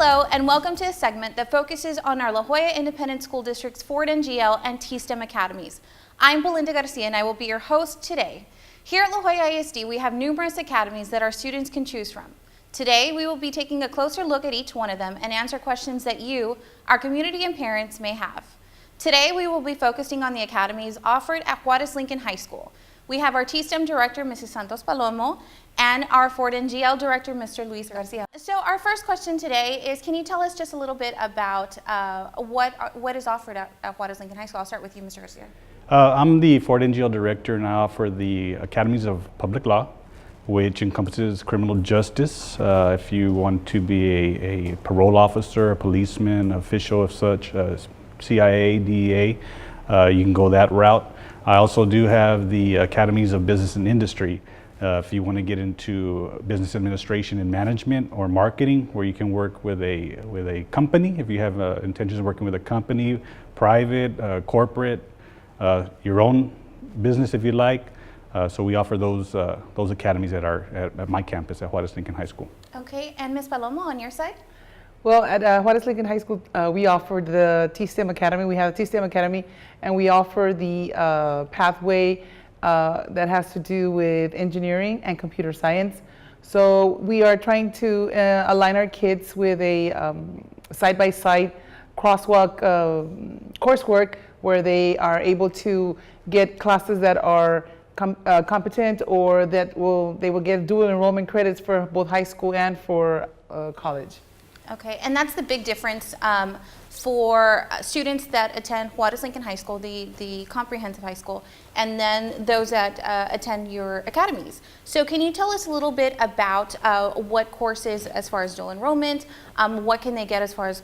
Hello, and welcome to a segment that focuses on our La Jolla Independent School District's Ford NGL and T-STEM academies. I'm Belinda Garcia, and I will be your host today. Here at La Jolla ISD, we have numerous academies that our students can choose from. Today, we will be taking a closer look at each one of them and answer questions that you, our community and parents, may have. Today, we will be focusing on the academies offered at Juarez-Lincoln High School. We have our T-STEM director, Mrs. Santos Palomo, and our Ford NGL director, Mr. Luis Garcia. So our first question today is, can you tell us just a little bit about what is offered at Juarez-Lincoln High School? I'll start with you, Mr. Garcia. I'm the Ford NGL director now for the Academies of Public Law, which encompasses criminal justice. If you want to be a parole officer, a policeman, official of such, CIA, DEA, you can go that route. I also do have the Academies of Business and Industry. If you want to get into business administration and management or marketing, where you can work with a company, if you have intentions of working with a company, private, corporate, your own business if you like. So we offer those academies at my campus at Juarez-Lincoln High School. Okay, and Ms. Palomo, on your side? Well, at Juarez-Lincoln High School, we offer the T-STEM Academy. We have a T-STEM Academy, and we offer the pathway that has to do with engineering and computer science. So we are trying to align our kids with a side-by-side crosswalk coursework where they are able to get classes that are competent, or that they will get dual enrollment credits for both high school and for college. Okay, and that's the big difference for students that attend Juarez-Lincoln High School, the comprehensive high school, and then those that attend your academies. So can you tell us a little bit about what courses, as far as dual enrollment, what can they get as far as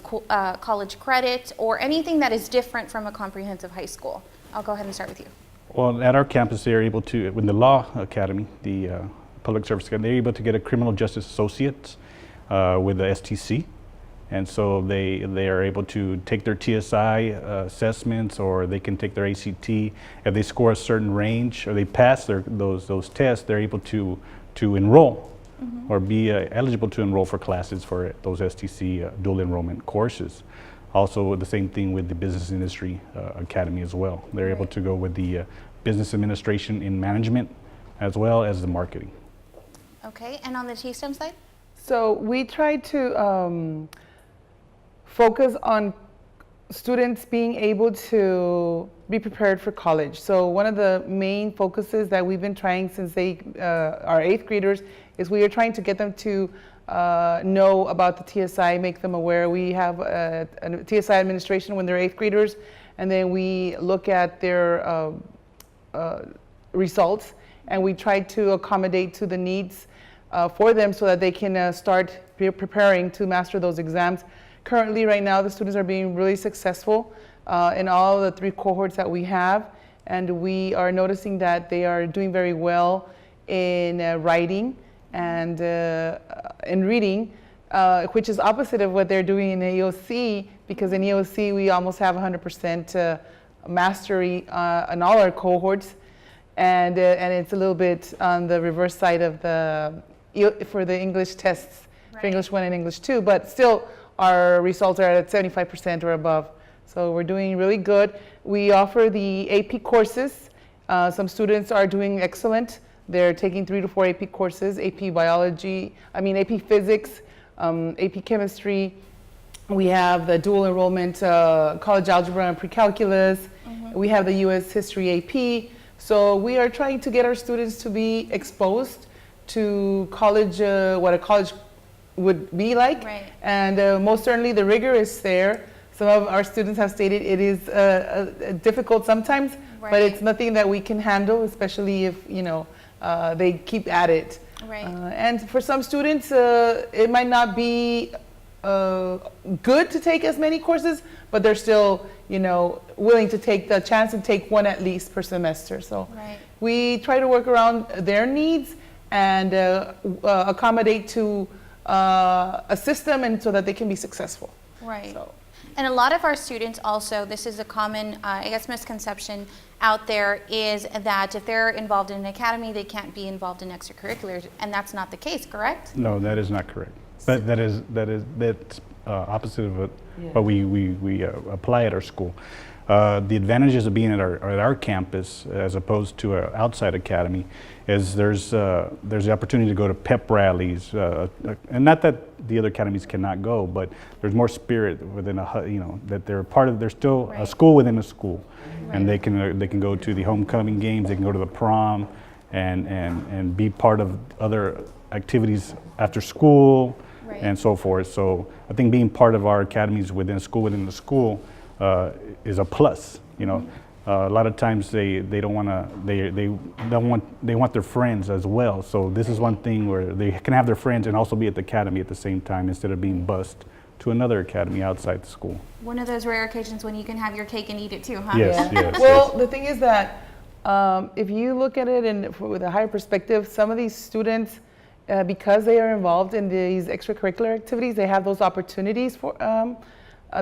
college credit, or anything that is different from a comprehensive high school? I'll go ahead and start with you. Well, at our campus, they're able to, with the Law Academy, the Public Service Academy, they're able to get a Criminal Justice Associates with the STC. And so they are able to take their TSI assessments, or they can take their ACT. If they score a certain range or they pass those tests, they're able to enroll or be eligible to enroll for classes for those STC dual enrollment courses. Also, the same thing with the Business Industry Academy as well. They're able to go with the Business Administration in Management as well as the Marketing. Okay, and on the T-STEM side? So we try to focus on students being able to be prepared for college. So one of the main focuses that we've been trying since they are 8th graders is we are trying to get them to know about the TSI, make them aware. We have a TSI administration when they're 8th graders, and then we look at their results, and we try to accommodate to the needs for them so that they can start preparing to master those exams. Currently, right now, the students are being really successful in all the 3 cohorts that we have, and we are noticing that they are doing very well in writing and in reading, which is opposite of what they're doing in EOC, because in EOC we almost have 100% mastery on all our cohorts, and it's a little bit on the reverse side of for the English tests, right, for English 1 and English 2, but still our results are at 75% or above. So we're doing really good. We offer the AP courses. Some students are doing excellent. They're taking 3 to 4 AP courses, AP Biology, AP Physics, AP Chemistry. We have the dual enrollment, College Algebra and Pre-Calculus. We have the US History AP. So we are trying to get our students to be exposed to college, what a college would be like, right, and most certainly the rigor is there. Some of our students have stated it is difficult sometimes, right, but it's nothing that we can handle, especially if they keep at it. Right. And for some students, it might not be good to take as many courses, but they're still willing to take the chance and take 1 at least per semester. So right, we try to work around their needs and accommodate to a system, and so that they can be successful. Right. So. And a lot of our students also, this is a common, misconception out there, is that if they're involved in an academy, they can't be involved in extracurriculars, and that's not the case, correct? No, that is not correct. That's opposite of it, Yeah. but we apply at our school. The advantages of being at our campus as opposed to an outside academy is there's the opportunity to go to pep rallies, and not that the other academies cannot go, but there's more spirit within that they're still a Right. school within a school, and Right. they can go to the homecoming games, they can go to the prom, and be part of other activities after school, Right. and so forth. So I think being part of our academies within the school is a plus. A lot of times they don't want to they want their friends as well. So this is one thing where they can have their friends and also be at the academy at the same time instead of being bused to another academy outside the school. One of those rare occasions when you can have your cake and eat it too, huh? Yes, Yeah. yes. Well, yes. the thing is that if you look at it with a higher perspective, some of these students, because they are involved in these extracurricular activities, they have those opportunities for.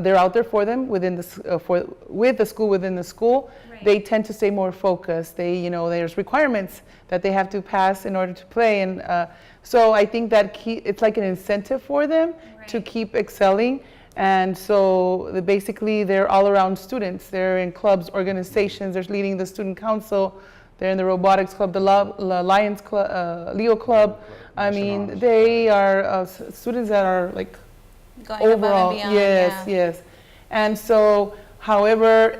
They're out there for them within with the school within the school. Right. They tend to stay more focused. There's requirements that they have to pass in order to play, and so I think that it's like an incentive for them to Right. keep excelling. And so basically, they're all-around students. They're in clubs, organizations. They're leading the student council. They're in the robotics club, the Lions Club, Leo Club. I mean, they are students that are like Going above and overall, beyond, yes, yeah. yes. And so, however,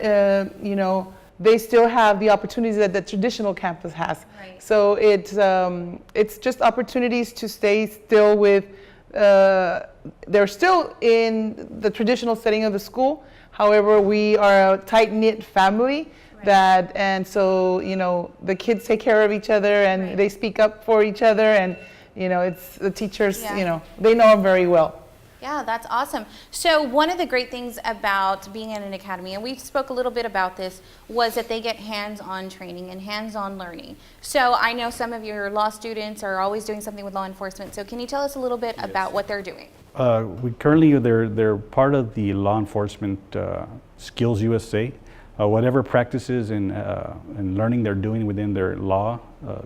they still have the opportunities that the traditional campus has. Right. So it's just opportunities to stay still with. They're still in the traditional setting of the school. However, we are a tight-knit family. Right. And so the kids take care of each other and Right. they speak up for each other, and it's the teachers. Yeah. They know them very well. Yeah, that's awesome. So one of the great things about being in an academy, and we spoke a little bit about this, was that they get hands-on training and hands-on learning. So I know some of your law students are always doing something with law enforcement. So can you tell us a little bit about what they're doing? We currently they're part of the law enforcement Skills USA. Whatever practices and learning they're doing within their law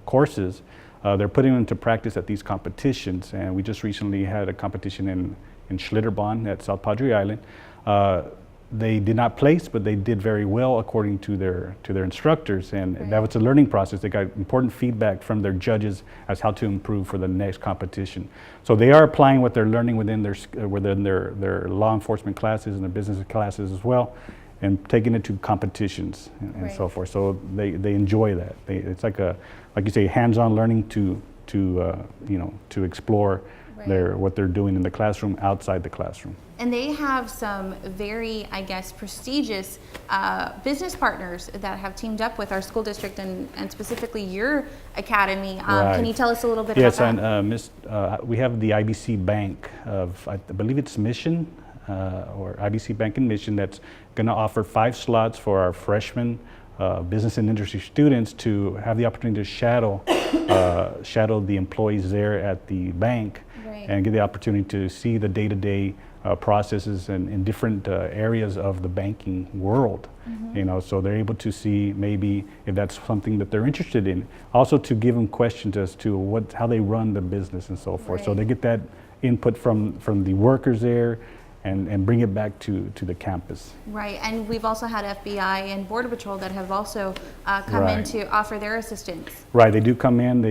courses, they're putting them into practice at these competitions. And we just recently had a competition in Schlitterbahn at South Padre Island. They did not place, but they did very well according to their instructors, and that was a learning process. They got important feedback from their judges as how to improve for the next competition. So they are applying what they're learning within their law enforcement classes and their business classes as well, and taking it to competitions and so forth. So they enjoy that. It's like you say, hands-on learning to explore what they're doing in the classroom, outside the classroom. And they have some very, I guess, prestigious business partners that have teamed up with our school district and specifically your academy. Can you tell us a little bit about that? Yes, and we have the IBC Bank of, I believe it's Mission, or IBC Bank in Mission, that's going to offer 5 slots for our freshmen business and industry students to have the opportunity to shadow the employees there at the bank, and get the opportunity to see the day-to-day processes and in different areas of the banking world. So they're able to see maybe if that's something that they're interested in. Also to give them questions as to how they run the business and so forth. So they get that input from the workers there, and bring it back to the campus. Right, and we've also had FBI and Border Patrol that have also come in to offer their assistance. Right, they do come in.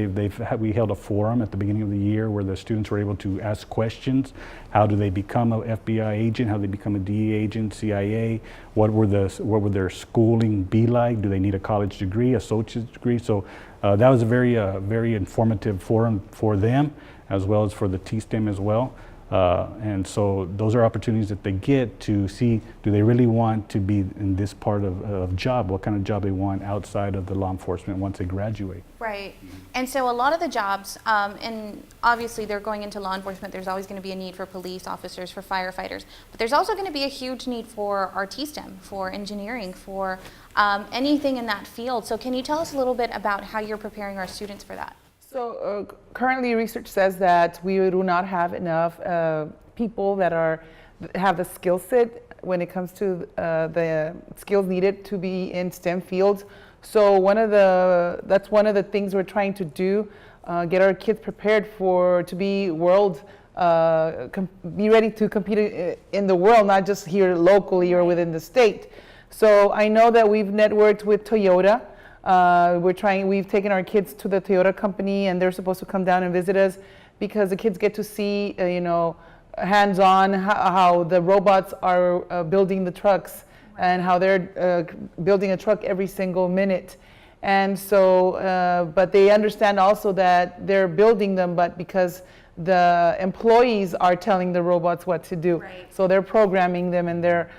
We held a forum at the beginning of the year where the students were able to ask questions. How do they become an FBI agent? How do they become a DEA agent, CIA? What would their schooling be like? Do they need a college degree, associate's degree? So that was a very informative forum for them, as well as for the T-STEM as well. And so those are opportunities that they get to see, do they really want to be in this part of job, what kind of job they want outside of the law enforcement once they graduate. Right. And so a lot of the jobs, and obviously they're going into law enforcement, there's always going to be a need for police officers, for firefighters, but there's also going to be a huge need for our T-STEM, for engineering, for anything in that field. So can you tell us a little bit about how you're preparing our students for that? So currently research says that we do not have enough people that have the skill set when it comes to the skills needed to be in STEM fields. So that's one of the things we're trying to do, get our kids prepared to be world be ready to compete in the world, not just here locally or within the state. So I know that we've networked with Toyota. We've taken our kids to the Toyota company, and they're supposed to come down and visit us because the kids get to see, hands-on how the robots are building the trucks and how they're building a truck every single minute. And so, but they understand also that they're building them, but because the employees are telling the robots what to do. Right. So they're programming them, and they're,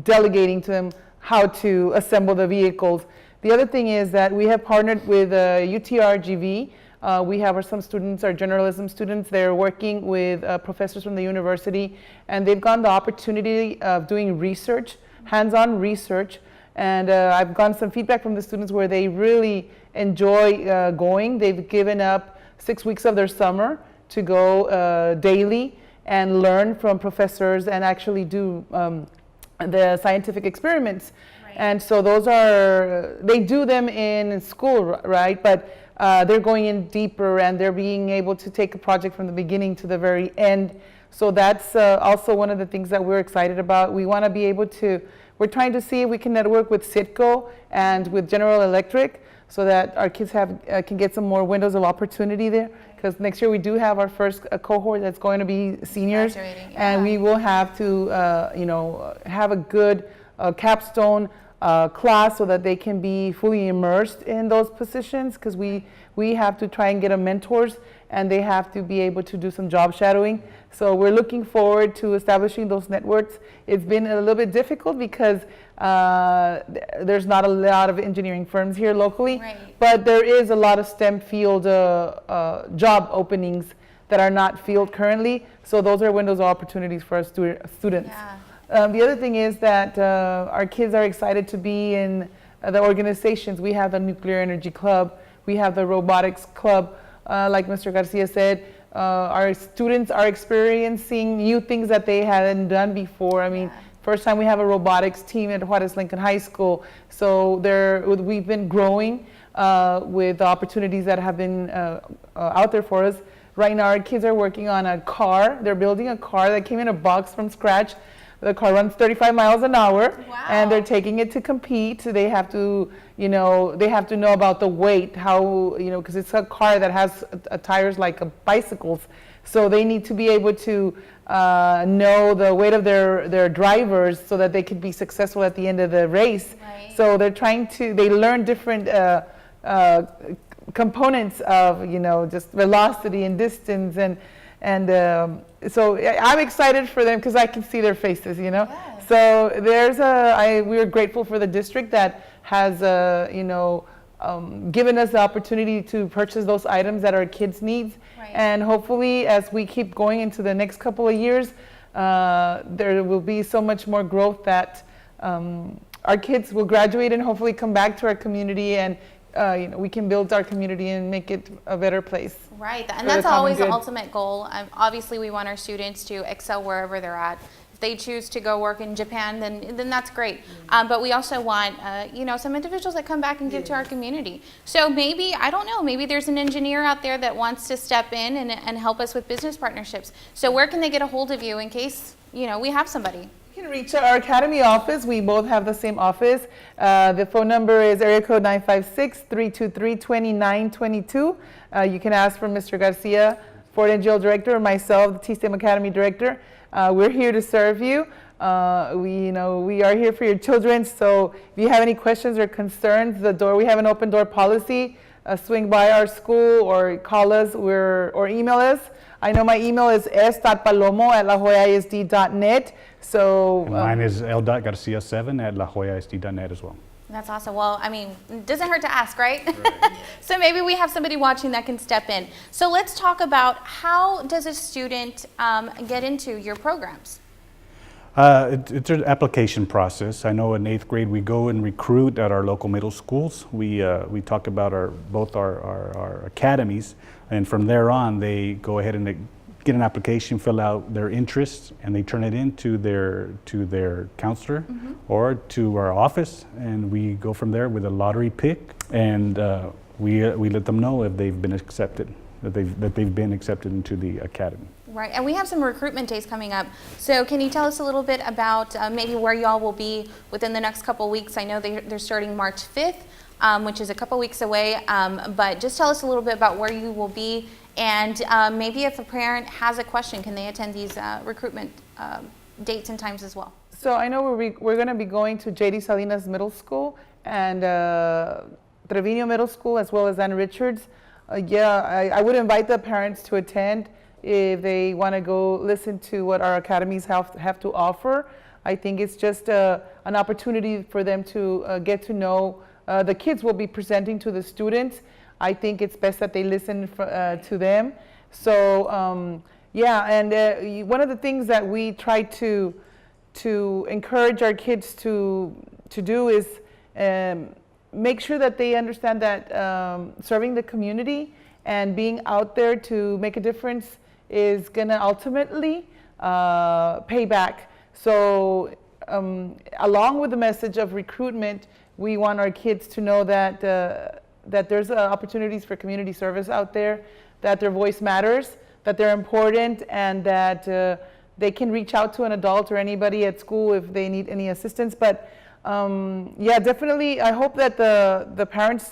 delegating to them how to assemble the vehicles. The other thing is that we have partnered with UTRGV. We have some students, our journalism students, they're working with professors from the university, and they've gotten the opportunity of doing research, hands-on research, and I've gotten some feedback from the students where they really enjoy going. They've given up 6 weeks of their summer to go daily and learn from professors and actually do the scientific experiments. Right. And so they do them in school, right? But they're going in deeper, and they're being able to take a project from the beginning to the very end. So that's also one of the things that we're excited about. We want to be able to, we're trying to see if we can network with Citgo and with General Electric so that our kids can get some more windows of opportunity there. Because next year we do have our first cohort that's going to be seniors, Graduating, yeah. and we will have to, have a good capstone class so that they can be fully immersed in those positions. Because we have to try and get them mentors, and they have to be able to do some job shadowing. So we're looking forward to establishing those networks. It's been a little bit difficult because there's not a lot of engineering firms here locally, Right. but there is a lot of STEM field job openings that are not filled currently. So those are windows of opportunities for our students. Yeah. The other thing is that our kids are excited to be in the organizations. We have the Nuclear Energy Club, we have the Robotics Club. Like Mr. Garcia said, our students are experiencing new things that they hadn't done before. I mean, Yeah. first time we have a robotics team at Juarez-Lincoln High School. So we've been growing with the opportunities that have been out there for us. Right now, our kids are working on a car. They're building a car that came in a box from scratch. The car runs 35 miles an hour, Wow. and they're taking it to compete. They have to, they have to know about the weight, how, because it's a car that has tires like bicycles. So they need to be able to know the weight of their drivers so that they could be successful at the end of the race. Right. So they learn different components of, just velocity and distance, and so I'm excited for them because I can see their faces, Yes. So we're grateful for the district that has, given us the opportunity to purchase those items that our kids need. Right. And hopefully, as we keep going into the next couple of years, there will be so much more growth that our kids will graduate and hopefully come back to our community, and we can build our community and make it a better place. Right, and For that's the common always the good. ultimate goal. Obviously, we want our students to excel wherever they're at. If they choose to go work in Japan, then that's great. But we also want, some individuals that come back and give to our community. So maybe, I don't know, maybe there's an engineer out there that wants to step in and help us with business partnerships. So where can they get a hold of you in case, we have somebody? You can reach our academy office. We both have the same office. The phone number is area code 956-323-2922. You can ask for Mr. Garcia, Ford NGL Director, or myself, the T-STEM Academy Director. We're here to serve you. We are here for your children. So if you have any questions or concerns, we have an open door policy. Swing by our school or call us or email us. I know my email is s.palomo@lajoyaisd.net. So And mine is l.garcia7@lajoyaisd.net as well. That's awesome. Well, it doesn't hurt to ask, right? So maybe we have somebody watching that can step in. So let's talk about how does a student get into your programs? It's an application process. I know in 8th grade we go and recruit at our local middle schools. We talk about both our academies, and from there on they go ahead and they get an application, fill out their interests, and they turn it in to their counselor or to our office, and we go from there with a lottery pick, and we let them know if they've been accepted. that they've been accepted into the academy. Right, and we have some recruitment days coming up. So can you tell us a little bit about maybe where y'all will be within the next couple weeks? I know they're starting March 5th, which is a couple weeks away, but just tell us a little bit about where you will be, and maybe if a parent has a question, can they attend these recruitment dates and times as well? So I know we're going to be going to J.D. Salinas Middle School and Trevino Middle School, as well as Ann Richards. I would invite the parents to attend if they want to go listen to what our academies have to offer. I think it's just an opportunity for them to get to know. The kids will be presenting to the students. I think it's best that they listen to them. So and one of the things that we try to encourage our kids to do is make sure that they understand that serving the community and being out there to make a difference is going to ultimately pay back. So along with the message of recruitment, we want our kids to know that that there's opportunities for community service out there, that their voice matters, that they're important, and that they can reach out to an adult or anybody at school if they need any assistance. But definitely, I hope that the parents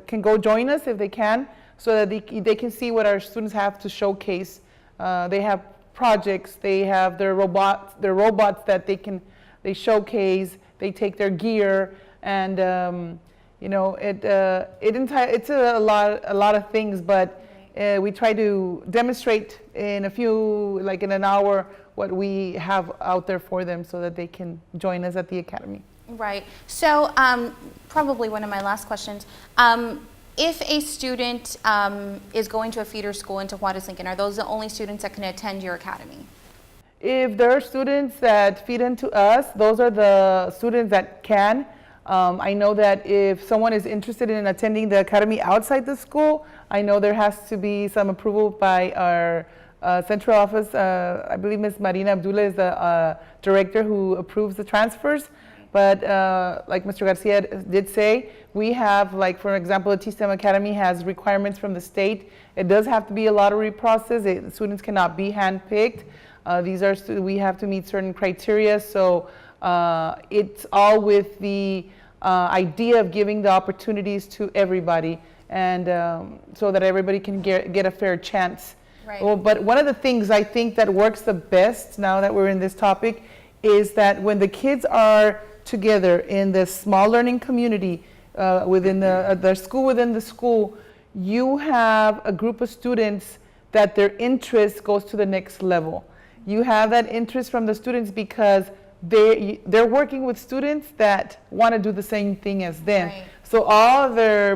can go join us if they can, so that they can see what our students have to showcase. They have projects, they have their robots that they showcase, they take their gear, and it's a lot of things, but we try to demonstrate in in an hour what we have out there for them, so that they can join us at the academy. Right. So probably one of my last questions. If a student is going to a feeder school into Juarez-Lincoln, are those the only students that can attend your academy? If there are students that feed into us, those are the students that can. I know that if someone is interested in attending the academy outside the school, I know there has to be some approval by our central office. I believe Ms. Marina Abdullah is the director who approves the transfers. But like Mr. Garcia did say, we have, like, for example, the T-STEM Academy has requirements from the state. It does have to be a lottery process. Students cannot be handpicked. We have to meet certain criteria. So it's all with the idea of giving the opportunities to everybody, and so that everybody can get a fair chance. Right. Well, but one of the things I think that works the best, now that we're in this topic, is that when the kids are together in the small learning community within the school, you have a group of students that their interest goes to the next level. You have that interest from the students because they're working with students that want to do the same thing as them. Right. So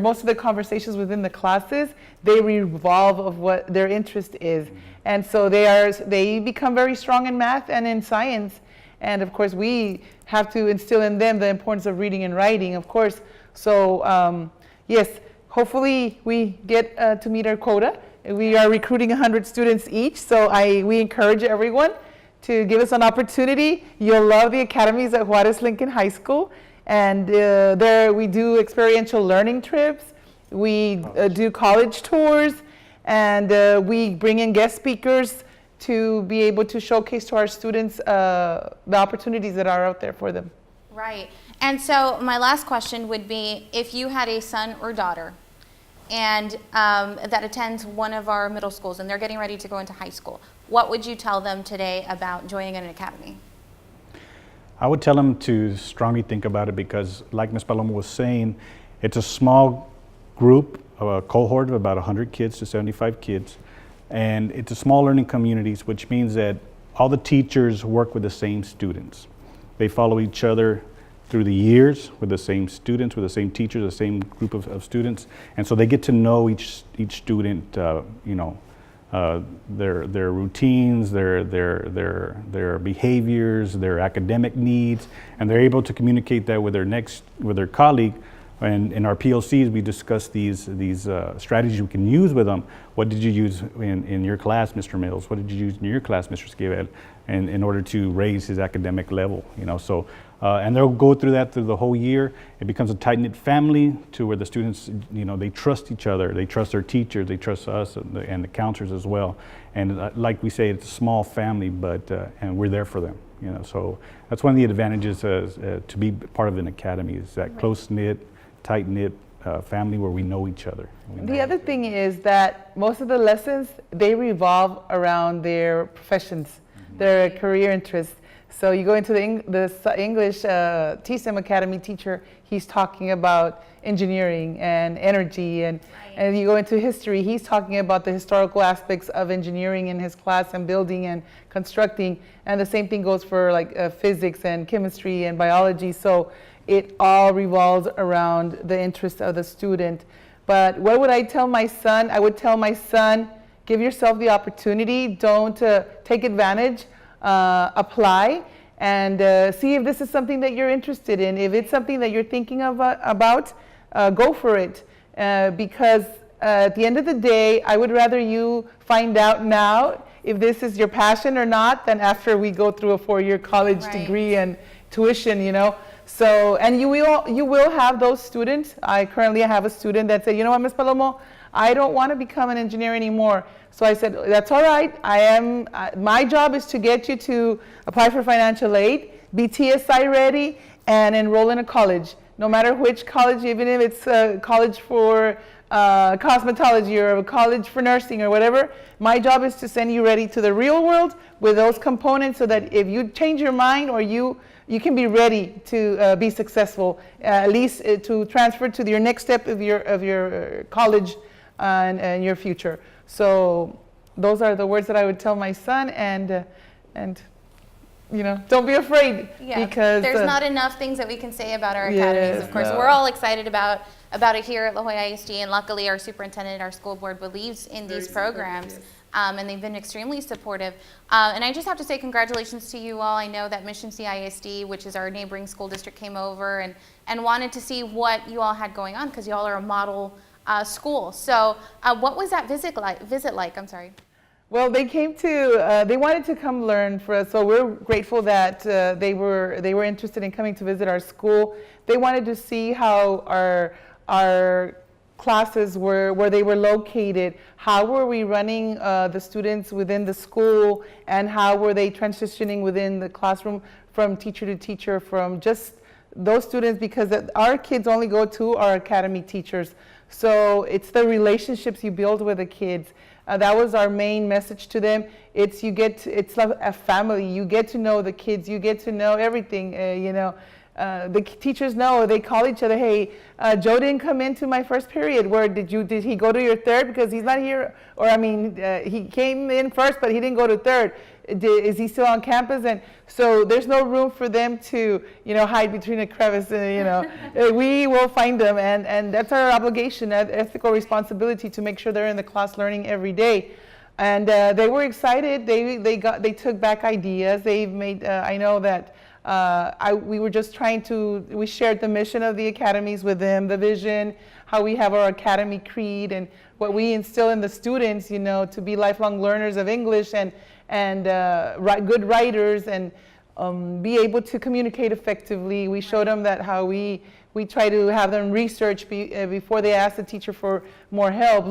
most of the conversations within the classes, they revolve of what their interest is. And so they become very strong in math and in science. And of course, we have to instill in them the importance of reading and writing, of course. So yes, hopefully we get to meet our quota. We are recruiting 100 students each, so we encourage everyone to give us an opportunity. You'll love the academies at Juarez-Lincoln High School. And there we do experiential learning trips. We do college tours, and we bring in guest speakers to be able to showcase to our students the opportunities that are out there for them. Right. And so my last question would be, if you had a son or daughter and that attends one of our middle schools and they're getting ready to go into high school, what would you tell them today about joining an academy? I would tell them to strongly think about it, because like Ms. Paloma was saying, it's a small group, a cohort of about 100 kids to 75 kids. And it's a small learning communities, which means that all the teachers work with the same students. They follow each other through the years with the same students, with the same teachers, the same group of students. And so they get to know each student, their routines, their behaviors, their academic needs, and they're able to communicate that with their colleague. And in our PLCs, we discuss these strategies we can use with them. What did you use in your class, Mr. Mills? What did you use in your class, Mr. Esquivel, in order to raise his academic level? So And they'll go through that through the whole year. It becomes a tight-knit family to where the students, they trust each other. They trust their teachers. They trust us and the counselors as well. And like we say, it's a small family, but and we're there for them. So that's one of the advantages to be part of an academy is that close-knit, tight-knit family where we know each other. The other thing is that most of the lessons, they revolve around their professions, their career interests. So you go into the English TSTEM Academy teacher, he's talking about engineering and energy, and you go into history, he's talking about the historical aspects of engineering in his class and building and constructing, and the same thing goes for like physics and chemistry and biology. So it all revolves around the interest of the student. But what would I tell my son? I would tell my son, give yourself the opportunity, don't take advantage. Apply and see if this is something that you're interested in. If it's something that you're thinking about, go for it. Because at the end of the day, I would rather you find out now if this is your passion or not than after we go through a 4-year college degree and tuition, So, and you will have those students. I currently have a student that said, you know what, Ms. Palomo, I don't want to become an engineer anymore. So I said, that's all right. My job is to get you to apply for financial aid, be TSI ready, and enroll in a college. No matter which college, even if it's a college for cosmetology or a college for nursing or whatever, my job is to send you ready to the real world with those components so that if you change your mind or you can be ready to be successful, at least to transfer to your next step of your college and your future. So those are the words that I would tell my son, and don't be afraid. Yeah, because there's not enough things that we can say about our academies. Of course, we're all excited about it here at La Jolla ISD, and luckily our superintendent, our school board believes in these programs. And they've been extremely supportive. And I just have to say congratulations to you all. I know that Mission CISD, which is our neighboring school district, came over and wanted to see what you all had going on because you all are a model school. So what was that visit like? I'm sorry. Well, they came they wanted to come learn for us. So we're grateful that they were interested in coming to visit our school. They wanted to see how our classes where they were located, how were we running the students within the school, and how were they transitioning within the classroom from teacher to teacher, from just those students, because our kids only go to our academy teachers. So it's the relationships you build with the kids. That was our main message to them. It's like a family. You get to know the kids. You get to know everything. The teachers know. They call each other. Hey, Joe didn't come into my first period. Where did he go to your third because he's not here? Or he came in first, but he didn't go to third. Is he still on campus? And so there's no room for them to, hide between a crevice. We will find them, and that's our obligation, that ethical responsibility to make sure they're in the class learning every day. And they were excited. They took back ideas. They've made. I know that. We were just we shared the mission of the academies with them, the vision, how we have our academy creed, and what we instill in the students, to be lifelong learners of English and good writers and be able to communicate effectively. We showed them that how we try to have them research before they ask the teacher for more help.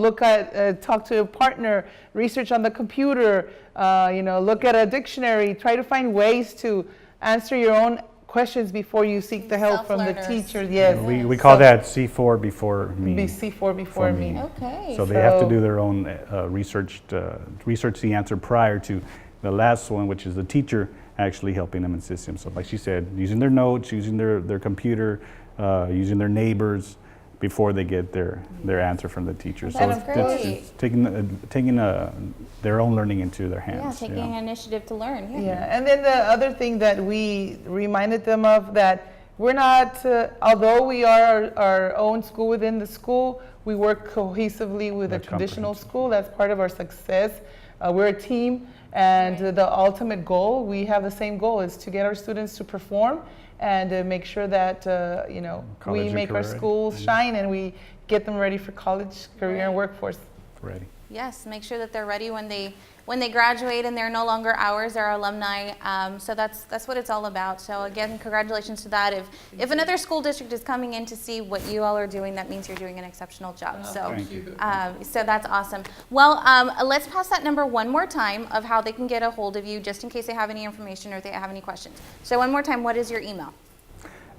Talk to a partner, research on the computer, look at a dictionary, try to find ways to answer your own questions before you seek the help from the teacher. Yes. We call that C4 before me. C4 before me. Okay. So they have to do their own research the answer prior to the last one, which is the teacher actually helping them assist them. So like she said, using their notes, using their computer, using their neighbors before they get their answer from the teacher. So it's taking their own learning into their hands. Yeah, taking initiative to learn. Yeah, and then the other thing that we reminded them of, that we're not, although we are our own school within the school, we work cohesively with a traditional school. That's part of our success. We're a team, and the ultimate goal, we have the same goal, is to get our students to perform and make sure that we make our schools shine and we get them ready for college, career, and workforce. ready. Yes, make sure that they're ready when they graduate and they're no longer ours, they're alumni. So that's what it's all about. So again, congratulations to that. If another school district is coming in to see what you all are doing, that means you're doing an exceptional job. So Thank you. so that's awesome. Well, let's pass that number one more time of how they can get a hold of you, just in case they have any information or if they have any questions. So one more time, what is your email?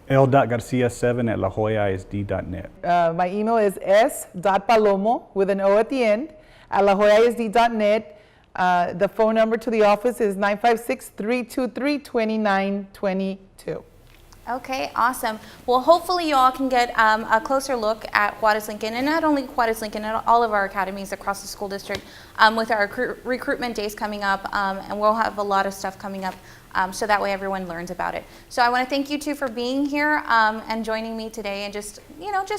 l.garcia7@lajoyaisd.net. My email is s.palomo with an O at the end at lajoyaisd.net. The phone number to the office is 956-323-2922. Okay, awesome. Well, hopefully you all can get a closer look at Juarez-Lincoln, and not only Juarez-Lincoln, and all of our academies across the school district with our recruitment days coming up, and we'll have a lot of stuff coming up so that way everyone learns about it. So I want to thank you two for being here and joining me today and just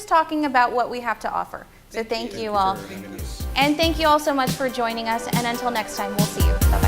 talking about what we have to offer. So thank you all. And thank you all so much for joining us, and until next time, we'll see you. Bye-bye.